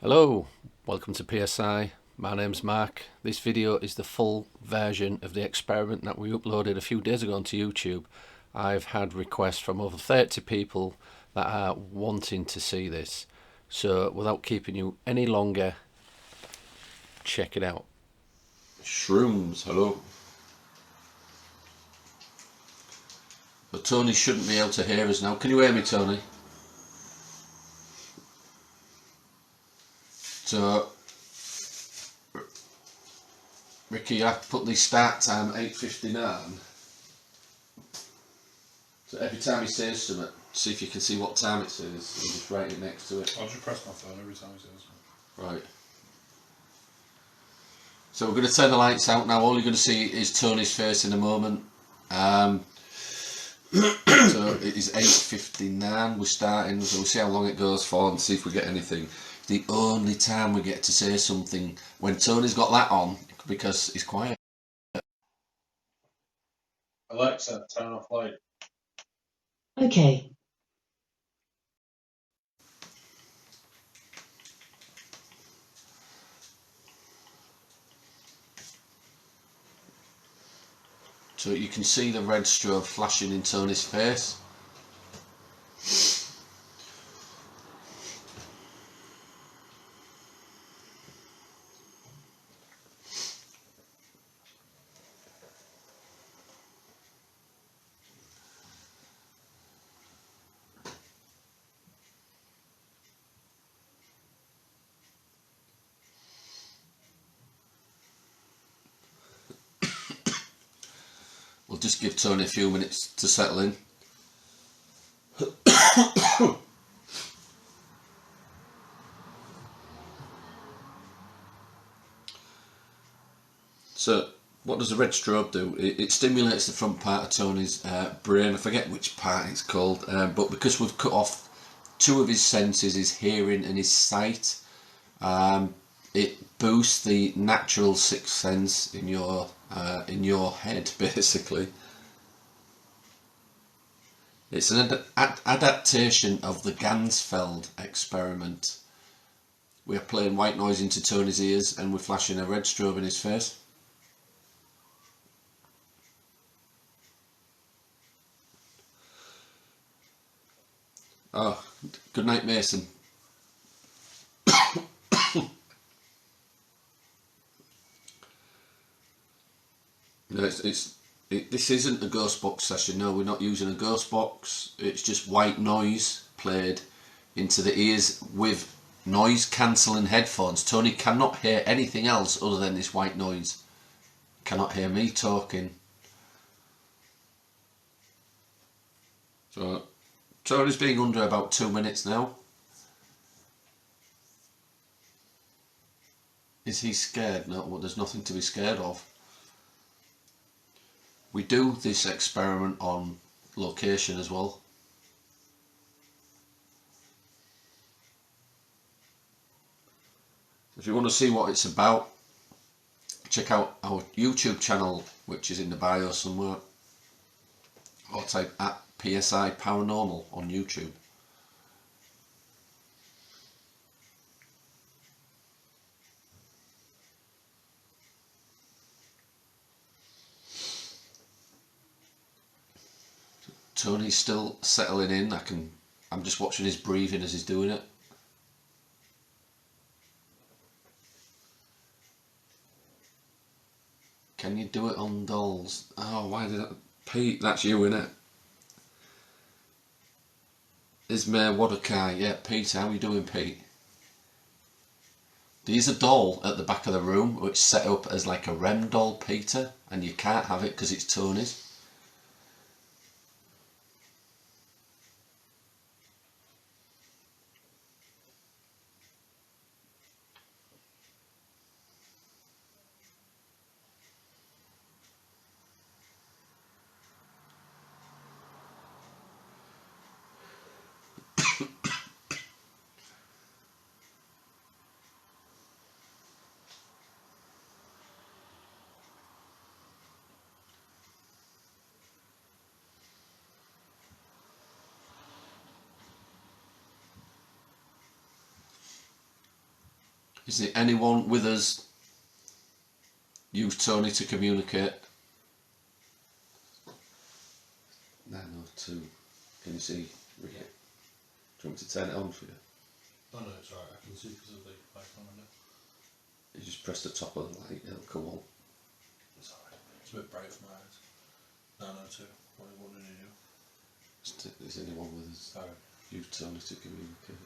Hello, welcome to PSI. My name's Mark. This video is the full version of the experiment that we uploaded a few days ago onto YouTube. I've had requests from over 30 people that are wanting to see this. So without keeping you any longer, check it out. Shrooms, hello. But Tony shouldn't be able to hear us now. Can you hear me, Tony? So Ricky, I put the start time 8:59. So every time he says something, see if you can see what time it says, and just write it next to it. I'll just press my phone every time he says something. Right. So we're going to turn the lights out now. All you're going to see is Tony's face in a moment. So it is 8:59. We're starting, so we'll see how long it goes for and see if we get anything. The only time we get to say something when Tony's got that on, because he's quiet. Alexa, turn off light. Okay. So you can see the red strobe flashing in Tony's face. We'll just give Tony a few minutes to settle in. So what does the red strobe do? It stimulates the front part of Tony's brain. I forget which part it's called, but because we've cut off two of his senses, his hearing and his sight, it boosts the natural sixth sense in your head, basically. It's an adaptation of the Ganzfeld experiment. We are playing white noise into Tony's ears and we're flashing a red strobe in his face. Oh, good night, Mason. No, this isn't a ghost box session. No, we're not using a ghost box. It's just white noise played into the ears with noise cancelling headphones. Tony cannot hear anything else other than this white noise. Cannot hear me talking. So Tony's being under about 2 minutes now. Is he scared? No, well, there's nothing to be scared of. We do this experiment on location as well. If you want to see what it's about, check out our YouTube channel, which is in the bio somewhere, or type at PSI Paranormal on YouTube. Tony's still settling in. I'm just watching his breathing as he's doing it. Can you do it on dolls? Oh, why did that? Pete, that's you, innit? Ismail Wadakai, yeah, Pete, how are you doing, Pete? There's a doll at the back of the room which is set up as like a REM doll, Peter, and you can't have it because it's Tony's. Is there anyone with us? Use Tony to communicate. 902. Can you see, Ricky? Do you want me to turn it on for you? Oh no, it's alright, I can see because of the icon on it. You just press the top of the light, it'll come on. It's alright. It's a bit bright for my eyes. 902. What did you do? Is anyone with us? Alright. Use Tony to communicate.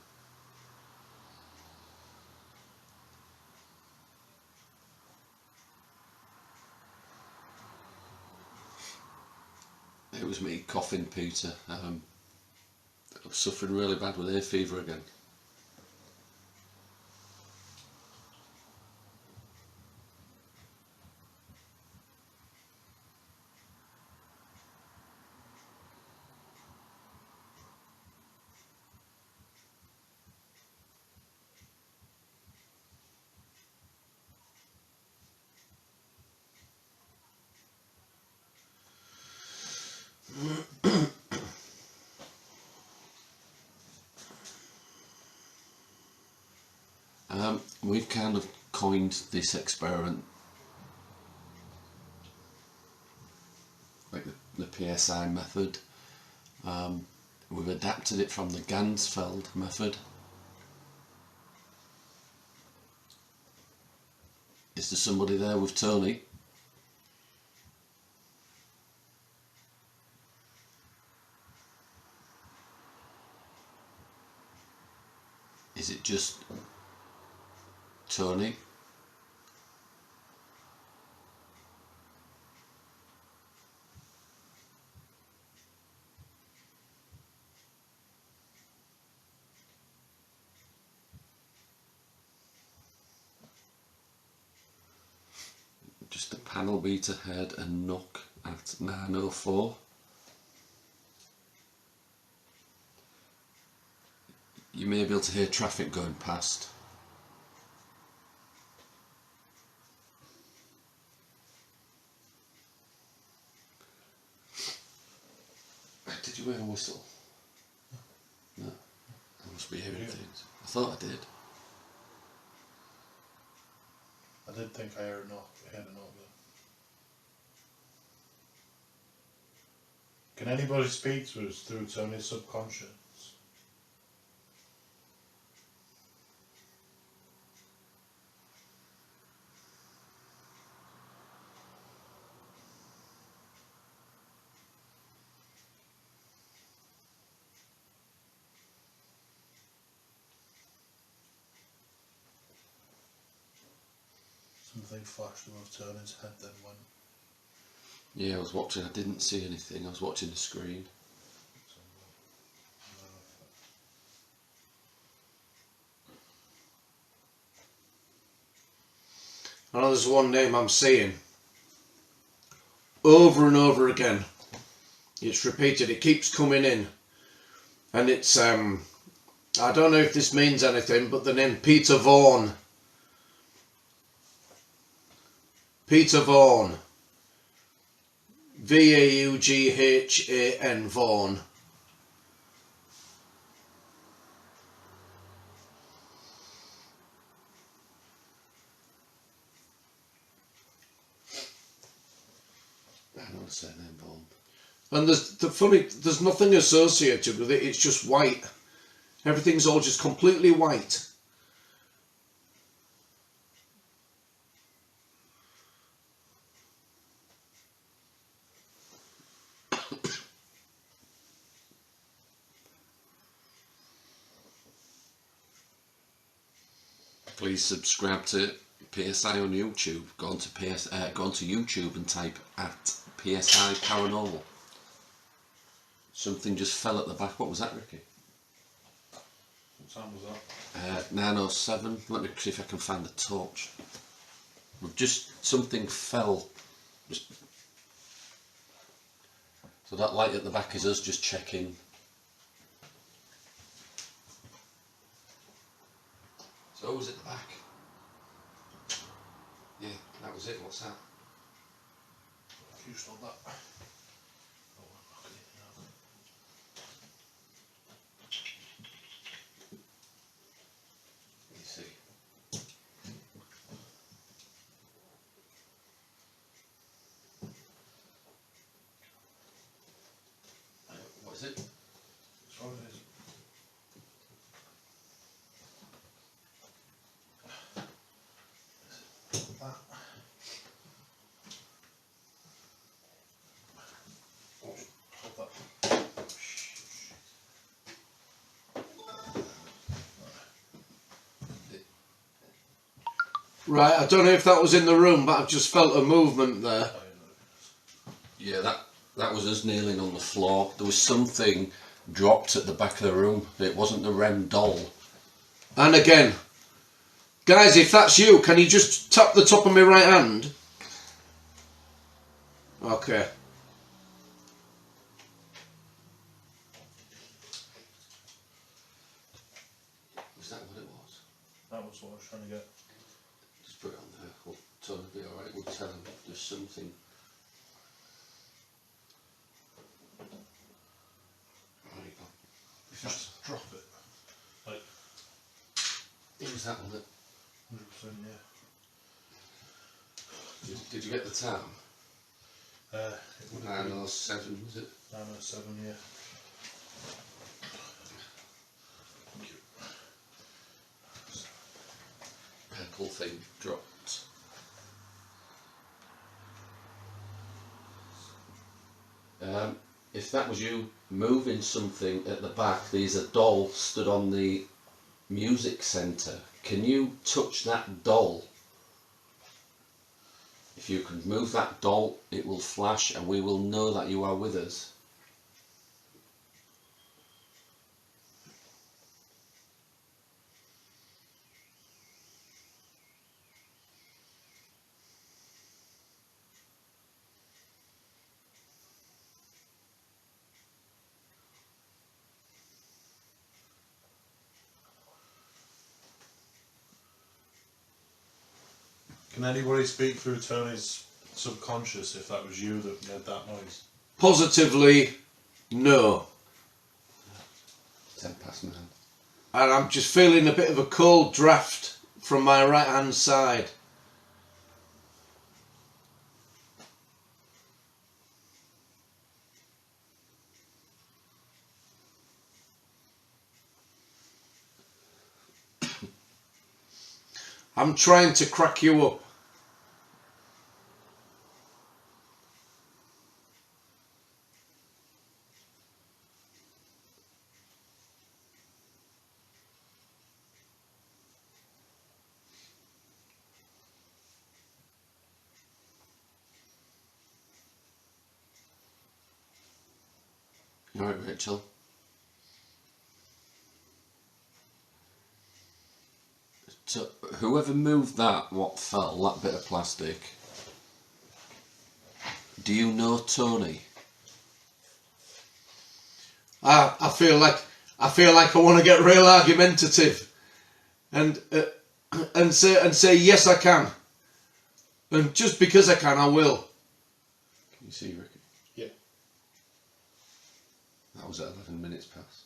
It was me coughing, Peter. I was suffering really bad with hay fever again. We've kind of coined this experiment, like the PSI method. We've adapted it from the Ganzfeld method. Is there somebody there with Tony? Is it just Tony? Just the panel beater head and knock at 904. You may be able to hear traffic going past. Did you hear a whistle? No. I must be hearing things. I thought I did. I did think I heard a knock, though. Can anybody speak to us through Tony's subconscious? Something flashed above Tony's head then went. Yeah, I was watching. I didn't see anything. I was watching the screen. I know there's one name I'm seeing over and over again. It's repeated, it keeps coming in. And it's, I don't know if this means anything, but the name Peter Vaughan. Peter Vaughan. V-A-U-G-H-A-N, Vaughan. I know the surname Vaughan. And there's nothing associated with it, it's just white. Everything's all just completely white. Please subscribe to PSI on YouTube. Go on to YouTube and type at PSI Paranormal. Something just fell at the back. What was that, Ricky? What time was that? 907. Let me see if I can find the torch. Something fell. So that light at the back is us just checking. So who was at the back? Yeah, that was it. What's that? You stole that. Oh, okay. Let me see. Right, I don't know if that was in the room, but I've just felt a movement there. Yeah, that was us kneeling on the floor. There was something dropped at the back of the room. It wasn't the REM doll. And again, guys, if that's you, can you just tap the top of my right hand? Okay. Was that what it was? That was what I was trying to get. Just put it on there. We'll totally be alright. We'll tell him there's something. Right. Just drop it. Like, It was that one that. 100%, yeah. Did you get the time? It would have been 907, was it? 907, yeah. Thank you. Purple thing dropped. If that was you moving something at the back, there's a doll stood on the music centre. Can you touch that doll? If you can move that doll, it will flash and we will know that you are with us. Can anybody speak through Tony's subconscious if that was you that made that noise? Positively, no. 10 past 9. And I'm just feeling a bit of a cold draft from my right hand side. I'm trying to crack you up. You alright, Rachel? So, whoever moved that, what fell, that bit of plastic, do you know Tony? I feel like I want to get real argumentative, and say yes I can, and just because I can I will. Can you see, Ricky? Yeah. That was at 11 minutes past.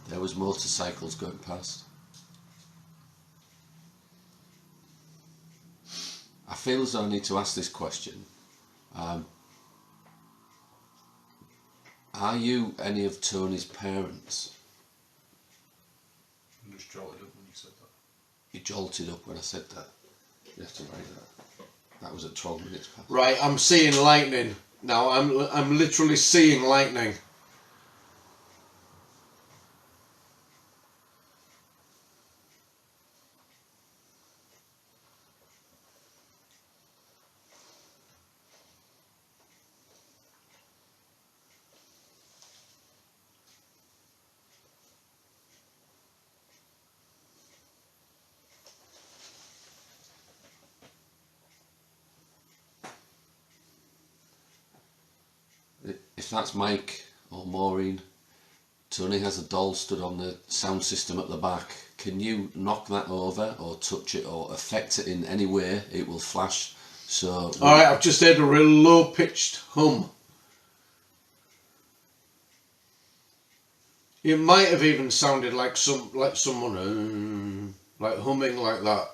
There was motorcycles going past. I feel as though I need to ask this question. Are you any of Tony's parents? I just jolted up when you said that. You jolted up when I said that. You have to write that. That was at 12 minutes past. Right, I'm seeing lightning now. I'm literally seeing lightning. If that's Mike or Maureen, Tony has a doll stood on the sound system at the back. Can you knock that over or touch it or affect it in any way? It will flash. So. Alright, I've just heard a real low pitched hum. It might have even sounded like someone like humming like that.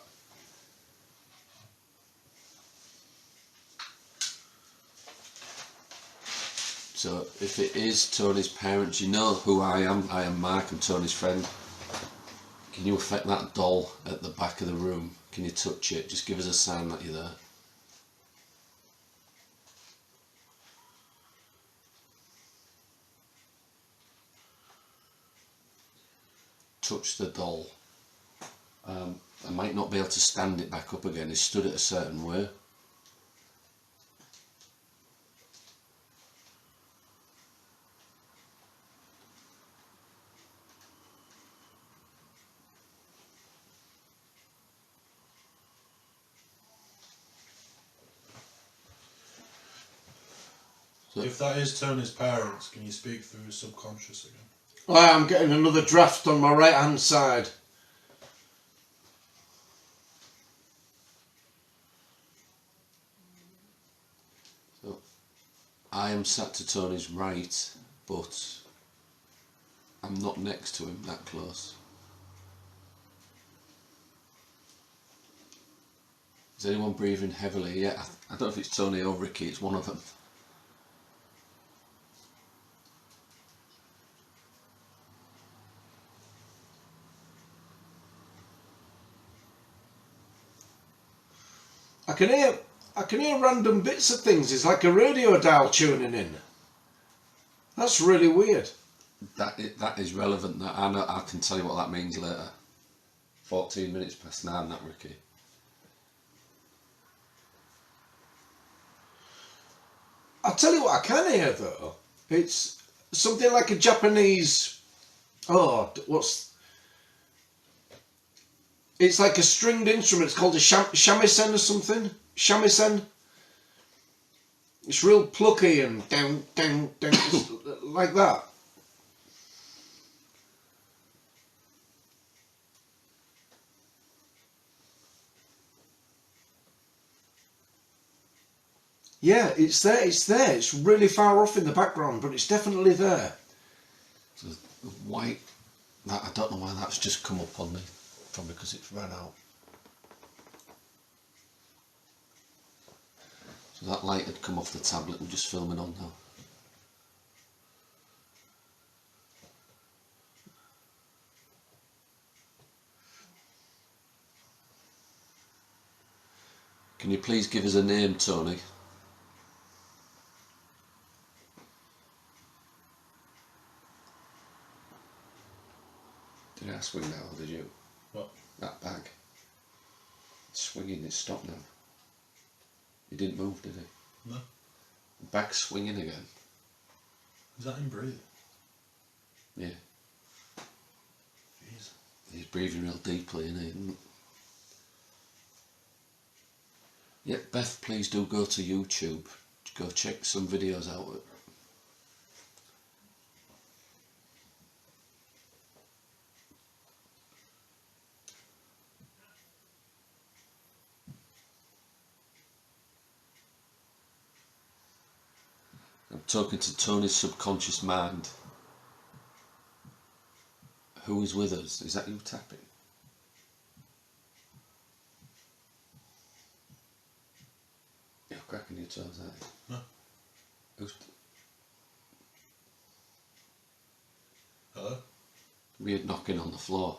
So if it is Tony's parents, you know who I am. I am Mark, I'm Tony's friend. Can you affect that doll at the back of the room? Can you touch it? Just give us a sign that you're there. Touch the doll. I might not be able to stand it back up again. It's stood it a certain way. If that is Tony's parents, can you speak through his subconscious again? I am getting another draft on my right hand side. So I am sat to Tony's right, but I'm not next to him that close. Is anyone breathing heavily? Yeah, I don't know if it's Tony or Ricky, it's one of them. I can hear random bits of things. It's like a radio dial tuning in. That's really weird. That is relevant. That I can tell you what that means later. 14 minutes past 9, that Ricky. I'll tell you what I can hear though. It's something like a Japanese. It's like a stringed instrument. It's called a shamisen or something. Shamisen. It's real plucky and down, like that. Yeah, it's there. It's there. It's really far off in the background, but it's definitely there. So the white. I don't know why that's just come up on me. Probably because it's ran out. So that light had come off the tablet. We're just filming on now. Can you please give us a name, Tony? Did I swing that or did you? What? That bag. It's swinging, it's stopped now. He didn't move, did he? No. The bag's swinging again. Is that him breathing? Yeah. Jeez. He's breathing real deeply, isn't he? Yeah, Beth, please do go to YouTube. Go check some videos out. I'm talking to Tony's subconscious mind. Who is with us? Is that you tapping? You're cracking your toes, aren't you? No. Who's... Hello? Weird knocking on the floor.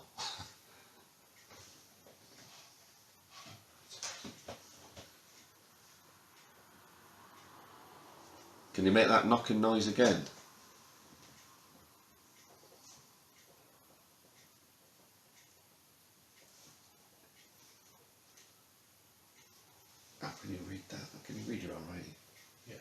Can you make that knocking noise again? How can you read that? Can you read your own writing? Yeah.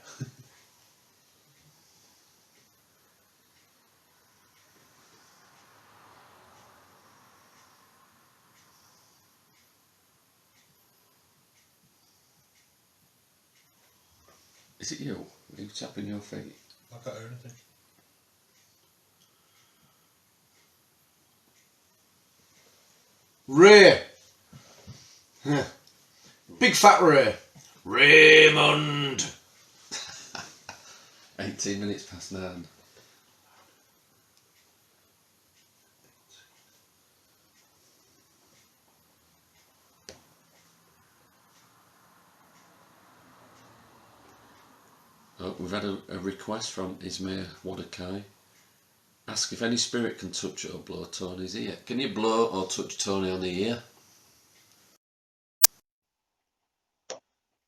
Is it you? Are you tapping your feet? I can't hear anything. Ray. Big fat Ray. Raymond. 18 minutes past 9. Look, we've had a request from Ismail Wadakai. Ask if any spirit can touch or blow Tony's ear. Can you blow or touch Tony on the ear?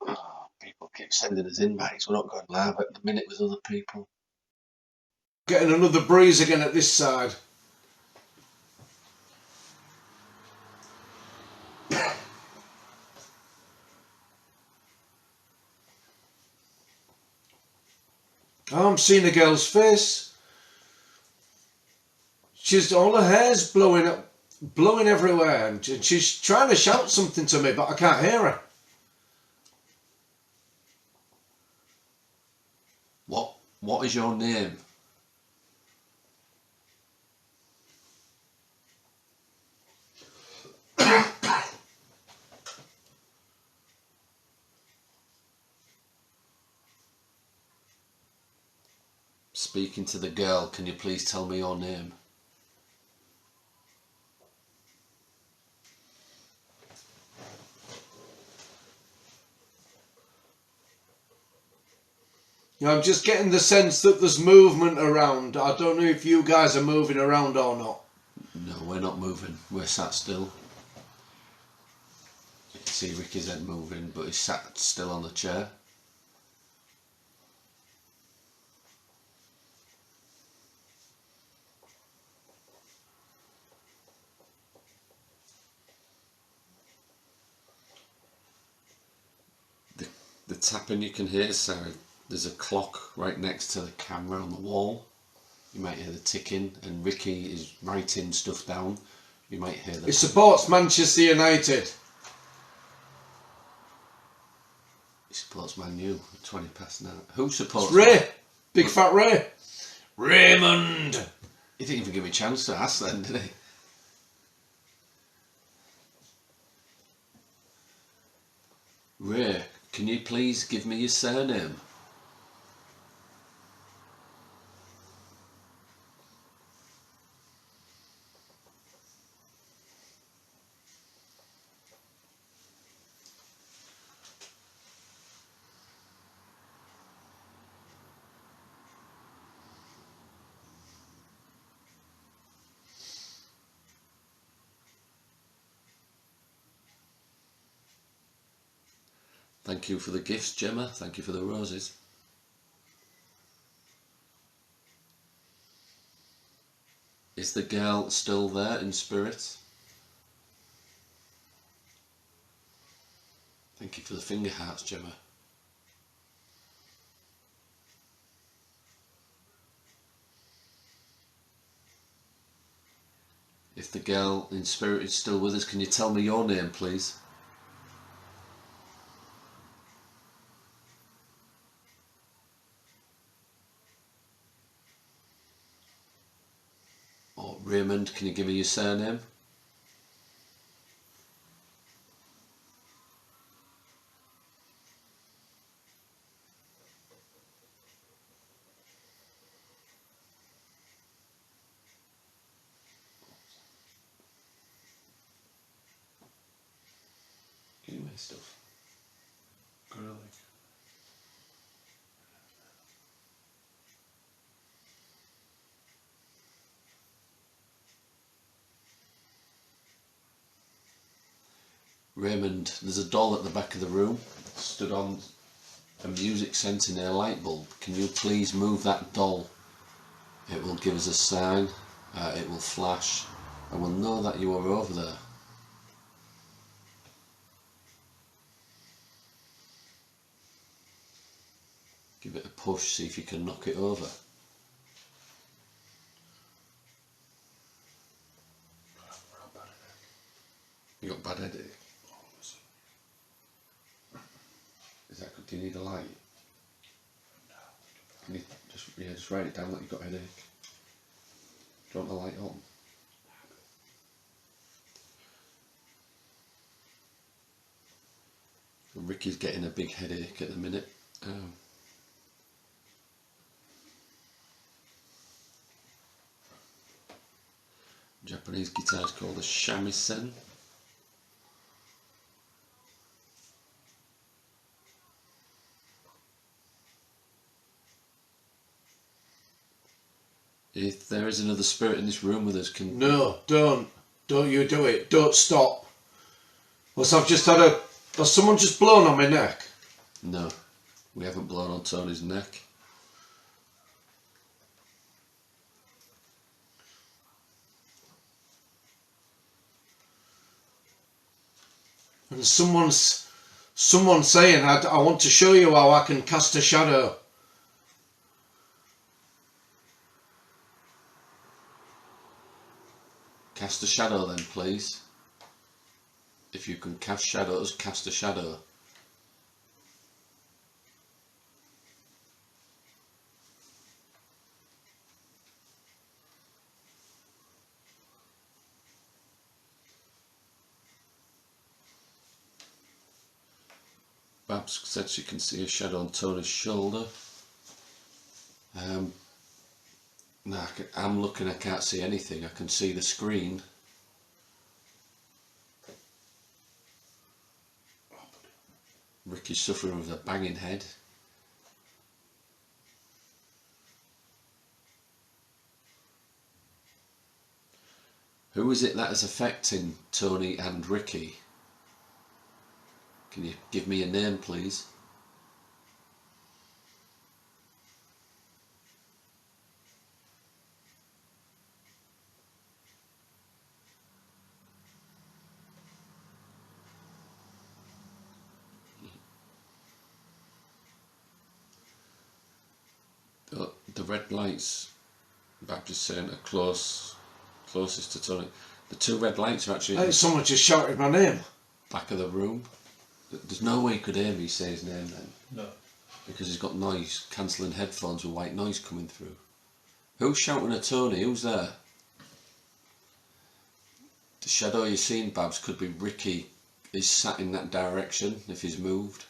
Oh, people keep sending us invites. We're not going live at the minute with other people. Getting another breeze again at this side. I'm seeing a girl's face. She's all her hair's blowing up, blowing everywhere, and she's trying to shout something to me, but I can't hear her. What is your name? Speaking to the girl, can you please tell me your name? You know, I'm just getting the sense that there's movement around. I don't know if you guys are moving around or not. No, we're not moving. We're sat still. You can see Ricky's head moving, but he's sat still on the chair. The tapping you can hear, Sarah, there's a clock right next to the camera on the wall. You might hear the ticking, and Ricky is writing stuff down. You might hear the... It supports Manchester United. He supports Man U at 20 past 9. Who supports... It's Ray. Big fat Ray. Raymond! He didn't even give me a chance to ask then, did he? Ray, can you please give me your surname? Thank you for the gifts, Gemma. Thank you for the roses. Is the girl still there in spirit? Thank you for the finger hearts, Gemma. If the girl in spirit is still with us, can you tell me your name, please? Or Raymond, can you give me your surname? Give me my stuff. Really? Raymond, there's a doll at the back of the room, stood on a music centre near a light bulb. Can you please move that doll? It will give us a sign, it will flash, and we'll know that you are over there. Give it a push, see if you can knock it over. You got bad headache? Is that good? Do you need a light? Can you just write it down that you've got a headache? Do you want the light on? Ricky's getting a big headache at the minute. Japanese guitar is called a shamisen. If there is another spirit in this room with us, can... No, don't you do it. Don't stop. Well, I've just had a... Has someone just blown on my neck? No, we haven't blown on Tony's neck. And someone's saying, I want to show you how I can cast a shadow. Cast a shadow then, please. If you can cast shadows, cast a shadow. Babs said she can see a shadow on Tony's shoulder. No, I'm looking, I can't see anything. I can see the screen. Ricky's suffering with a banging head. Who is it that is affecting Tony and Ricky? Can you give me a name, please? The red lights, Baptist saying, are closest to Tony. The two red lights are actually I think someone just shouted my name. back of the room. There's no way he could hear me say his name then. No. Because he's got noise cancelling headphones with white noise coming through. Who's shouting at Tony? Who's there? The shadow you've seen, Babs, could be Ricky. He's sat in that direction if he's moved.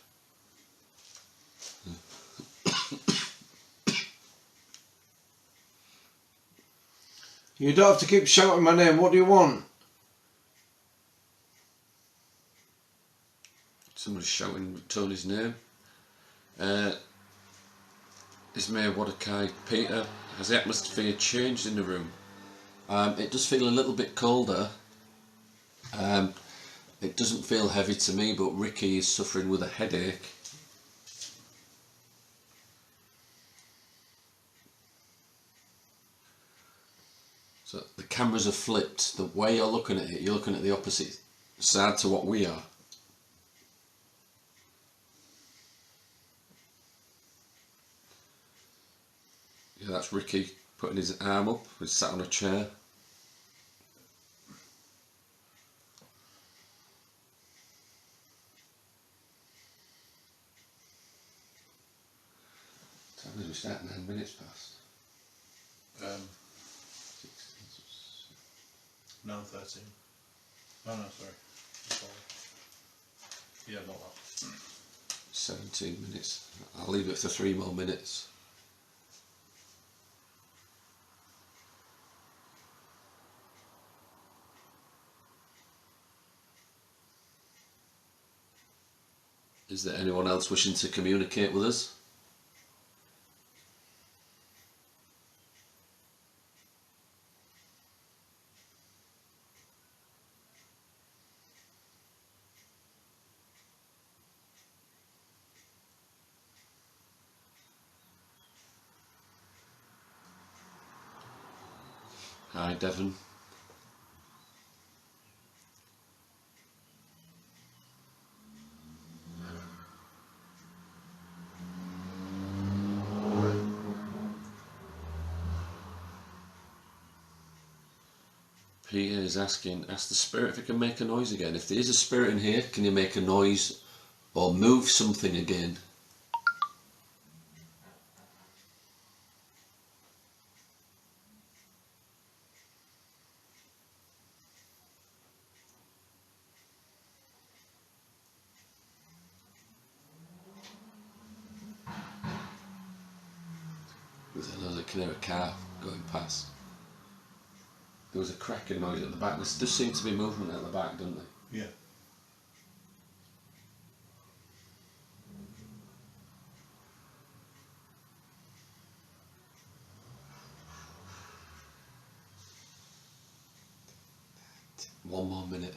You don't have to keep shouting my name. What do you want? Somebody's shouting Tony's name. Ismail Wadakai, Peter, has the atmosphere changed in the room? It does feel a little bit colder. It doesn't feel heavy to me, but Ricky is suffering with a headache. So the cameras are flipped. The way you're looking at it, you're looking at the opposite side to what we are. Yeah, that's Ricky putting his arm up. He's sat on a chair. Time is we start 9 minutes past. 9:13. Oh no, sorry. Sorry. Yeah, not that. 17 minutes. I'll leave it for 3 more minutes. Is there anyone else wishing to communicate with us? Hi, Devon. Peter is asking, ask the spirit if it can make a noise again. If there is a spirit in here, can you make a noise or move something again? Because I know that I can hear a car going past. There was a cracking noise at the back. There does seem to be movement at the back, doesn't there? Yeah. One more minute.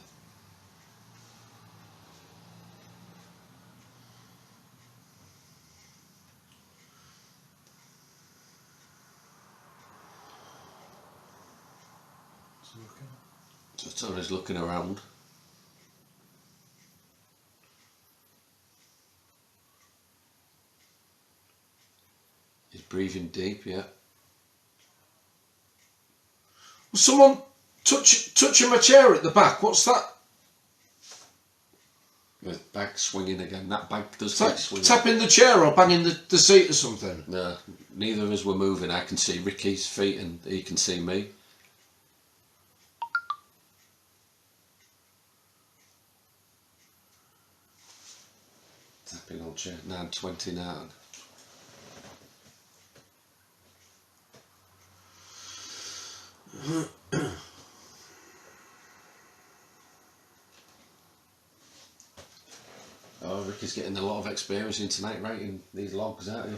So Tony's looking around. He's breathing deep, yeah. Someone touching my chair at the back. What's that? The bag swinging again. That bag does It's keep like swinging. tapping the chair or banging the seat or something. No, neither of us were moving. I can see Ricky's feet and he can see me. Tapping on chair. 9:29. Oh, Ricky's getting a lot of experience in tonight writing these logs, aren't you?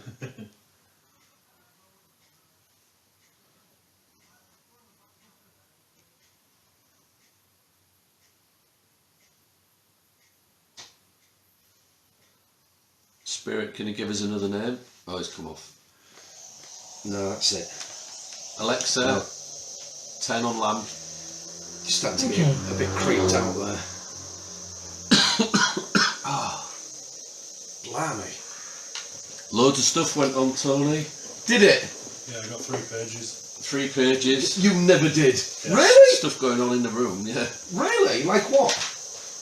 Spirit, can you give us another name? Oh, it's come off. No, that's it. Alexa, No. turn on lamp. Just starting to get a bit creeped out there. Oh, blimey. Loads of stuff went on, Tony. Did it? Yeah, I got 3 pages. 3 pages. You never did. Yeah. Really? Stuff going on in the room, yeah. Really? Like what?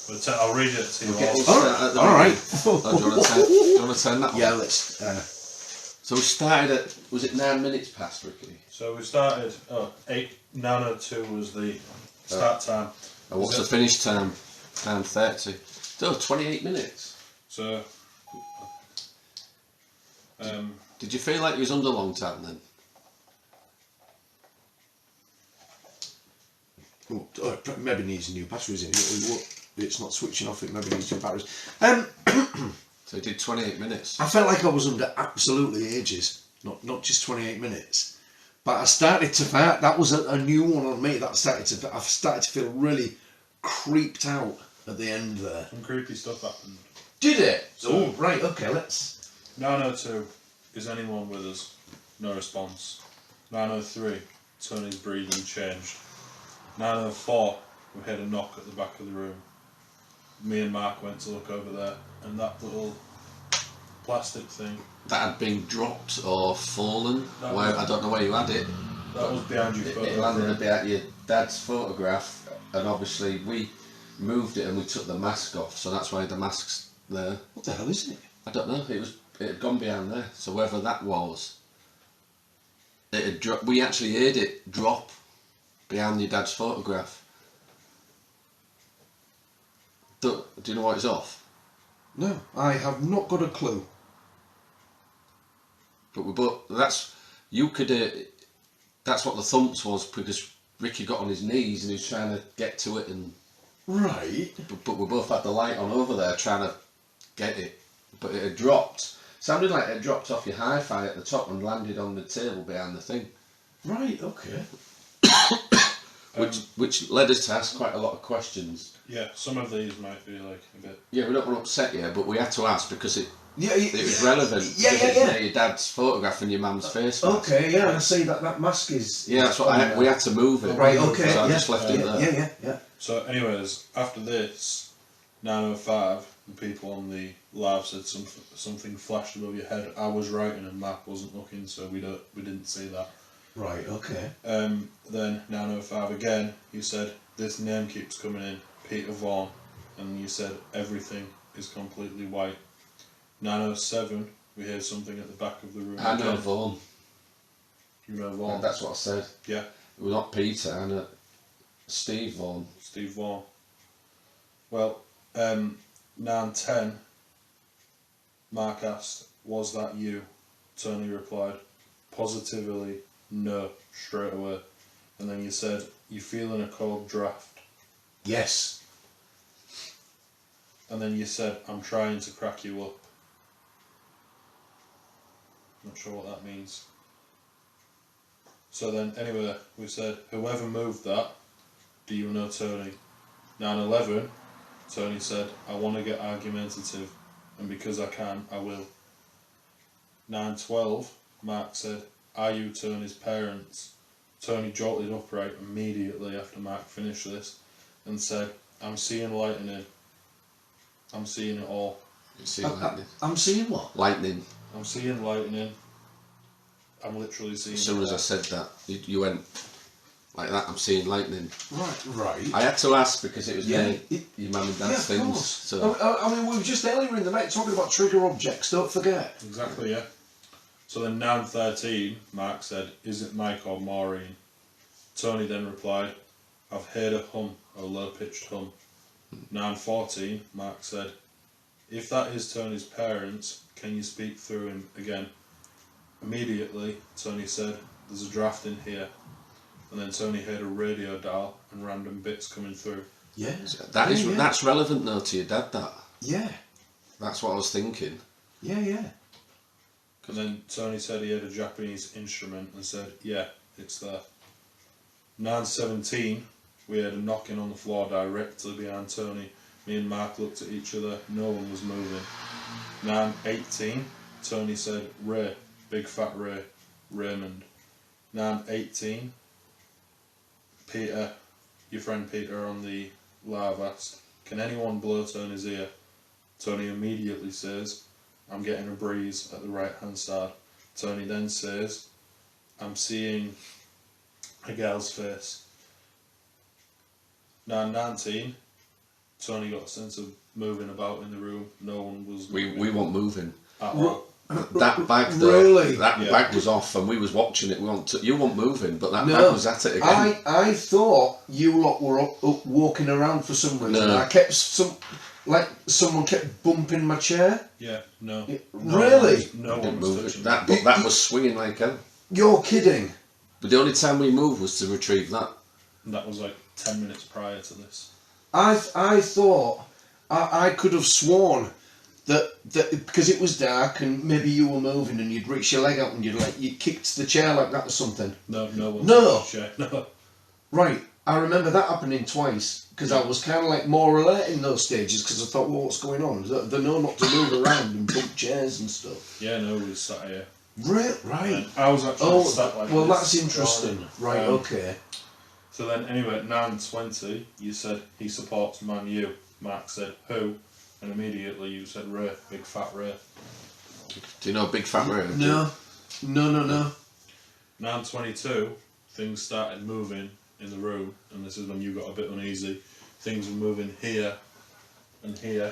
But I'll read it to you Okay, all. we'll All start at the right. beginning. Oh, do you want to turn that one? Yeah, let's. So we started at, was it 9 minutes past, Ricky? So we started, 9:02 was the start time. And what's the finish time? 9:30. So 28 minutes. So, Did you feel like you was under a long time then? Maybe needs new batteries in it. It's not switching off. It maybe needs new batteries. So you did 28 minutes. I felt like I was under absolutely ages. Not just 28 minutes. But I started to. That was a new one on me. I've started to feel really creeped out at the end there. some creepy stuff happened. Did it? So- Oh, right. Okay. Let's. 9:02, is anyone with us? No response. 9:03, Tony's breathing changed. 9:04, we heard a knock at the back of the room. Me and Mark went to look over there, and that little plastic thing, That had been dropped or fallen. That Where, was- I don't know where you had it. that was behind your It photo landed a frame. bit at your dad's photograph, and obviously we moved it and we took the mask off, so that's why the mask's there. What the hell is it? I don't know. It had gone behind there. So wherever that was, it had dropped. We actually heard it drop behind your dad's photograph. Do you know what it's off? No, I have not got a clue. But we both. You could. That's what the thumps was, because Ricky got on his knees and he was trying to get to it, and Right. but we both had the light on over there trying to get it, but it had dropped. Sounded like it had dropped off your hi-fi at the top and landed on the table behind the thing, Right. Okay. which led us to ask quite a lot of questions. Yeah, some of these might be like a bit. Yeah, we don't want to upset you, but we had to ask because it Yeah. was relevant. Yeah, because yeah, it's yeah. near your dad's photograph and your mum's face mask. Okay. Yeah. I see that mask is. Yeah, that's what we had to move it. Right. Okay. So I yeah. just left it yeah, there. Yeah. So, anyways, after this, 9:05, the people on the live said something flashed above your head. I was writing and Mark wasn't looking, so we didn't see that. Right. Okay. Then 9:05 again, you said this name keeps coming in, Peter Vaughan, and you said everything is completely white. 9:07, we heard something at the back of the room. I know again. Vaughan. You know Vaughan? That's what I said. Yeah, It was not Peter. I know Steve Vaughan. Steve Vaughan. Well, 9:10, Mark asked, "Was that you?" Tony replied, "Positively, no," straight away. And then you said, "You feeling a cold draft?" Yes. And then you said, "I'm trying to crack you up." Not sure what that means. So then, anyway, we said, "Whoever moved that, do you know Tony?" 9:11, Tony said, I want to get argumentative, and because I can, I will. 9:12, Mark said, are you Tony's parents? Tony jolted upright immediately after Mark finished this and said, I'm seeing lightning. I'm seeing it all. You see lightning. I'm seeing what? Lightning. I'm seeing lightning. I'm literally seeing As soon it as I all. said that, you went like that. I'm seeing lightning. Right. I had to ask because it was Yeah, your mum and Yeah, dad's of things. course. So I mean, we were just earlier in the night talking about trigger objects, don't forget. Exactly, yeah. So then 9:13, Mark said, is it Mike or Maureen? Tony then replied, I've heard a hum, a low-pitched hum. 9:14, Mark said, if that is Tony's parents, can you speak through him again? Immediately, Tony said, there's a draft in here. And then Tony heard a radio dial and random bits coming through. Yeah. that's relevant though to your dad. Yeah. That's what I was thinking. Yeah. And then Tony said he had a Japanese instrument and said, yeah, it's there. 9:17, we heard a knocking on the floor directly behind Tony. Me and Mark looked at each other, no one was moving. 9:18, Tony said, Ray, big fat Ray, Raymond. 9:18, Peter, your friend Peter on the live asked, can anyone blow Tony's ear? Tony immediately says, I'm getting a breeze at the right hand side. Tony then says, I'm seeing a girl's face. 9:19, Tony got a sense of moving about in the room. No one was moving We weren't moving. at all. That bag though, Really? that Yeah. bag was off and we was watching it. You weren't moving, but that No. bag was at it again. I thought you lot were up walking around for some reason. No. I kept someone kept bumping my chair. Yeah, no. Yeah, No really? one was, no Didn't one was move touching it. But that was swinging like hell. You're kidding. But the only time we moved was to retrieve that. And that was like 10 minutes prior to this. I thought I could have sworn that because it was dark and maybe you were moving and you'd reach your leg out and you kicked the chair like that or something. No one No. touched the chair. No. Right. I remember that happening twice because I was kind of like more alert in those stages because I thought, well, what's going on? They know not to move around and bump chairs and stuff. Yeah, no, we was sat here. Right. And I was actually sat like well, this. that's interesting. Right. Okay. So then, anyway, at 9:20, you said he supports Man U. Mark said who, and immediately you said Ray, big fat Ray. Do you know Big Fat Ray? No. 9:22, things started moving in the room, and this is when you got a bit uneasy. Things were moving here and here.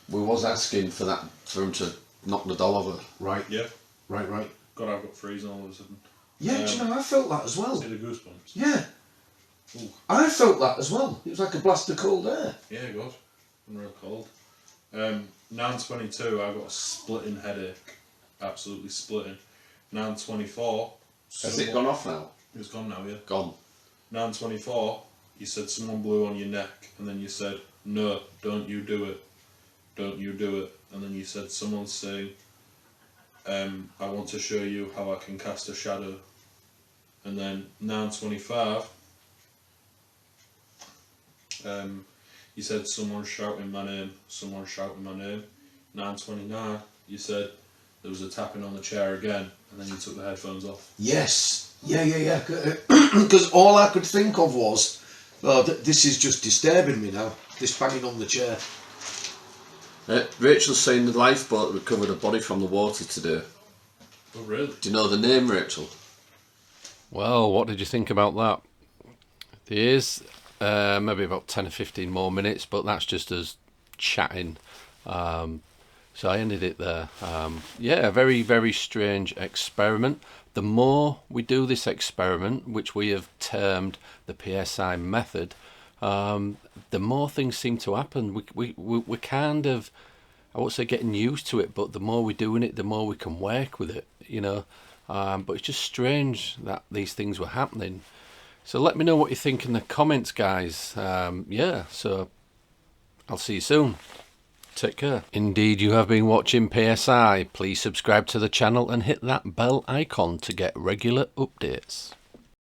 We was asking for him to knock the doll over. Right. Yeah. Right. God, I've got freezing all of a sudden. Yeah. Do you know? I felt that as well. See the goosebumps? Yeah. Ooh. I felt that as well. It was like a blast of cold air. Yeah, God. I'm real cold. 9:22, I got a splitting headache. Absolutely splitting. 9:24. Has it gone off now? It's gone now, yeah. Gone. 9:24, you said someone blew on your neck, and then you said, no, don't you do it. Don't you do it. And then you said, someone's saying, I want to show you how I can cast a shadow. And then 9:25, you said, someone's shouting my name, someone's shouting my name. 9:29, you said, there was a tapping on the chair again, and then you took the headphones off. Yes. Yeah. Because all I could think of was, oh, this is just disturbing me now. This banging on the chair. Rachel's saying the lifeboat recovered a body from the water today. Oh, really? Do you know the name, Rachel? Well, what did you think about that? There is maybe about 10 or 15 more minutes, but that's just us chatting. So I ended it there. Yeah, a very, very strange experiment. The more we do this experiment, which we have termed the PSI method, the more things seem to happen. We're kind of, I won't say getting used to it, but the more we're doing it, the more we can work with it, you know. But it's just strange that these things were happening. So let me know what you think in the comments, guys. Yeah, so I'll see you soon. Take care. Indeed, you have been watching PSI. Please subscribe to the channel and hit that bell icon to get regular updates.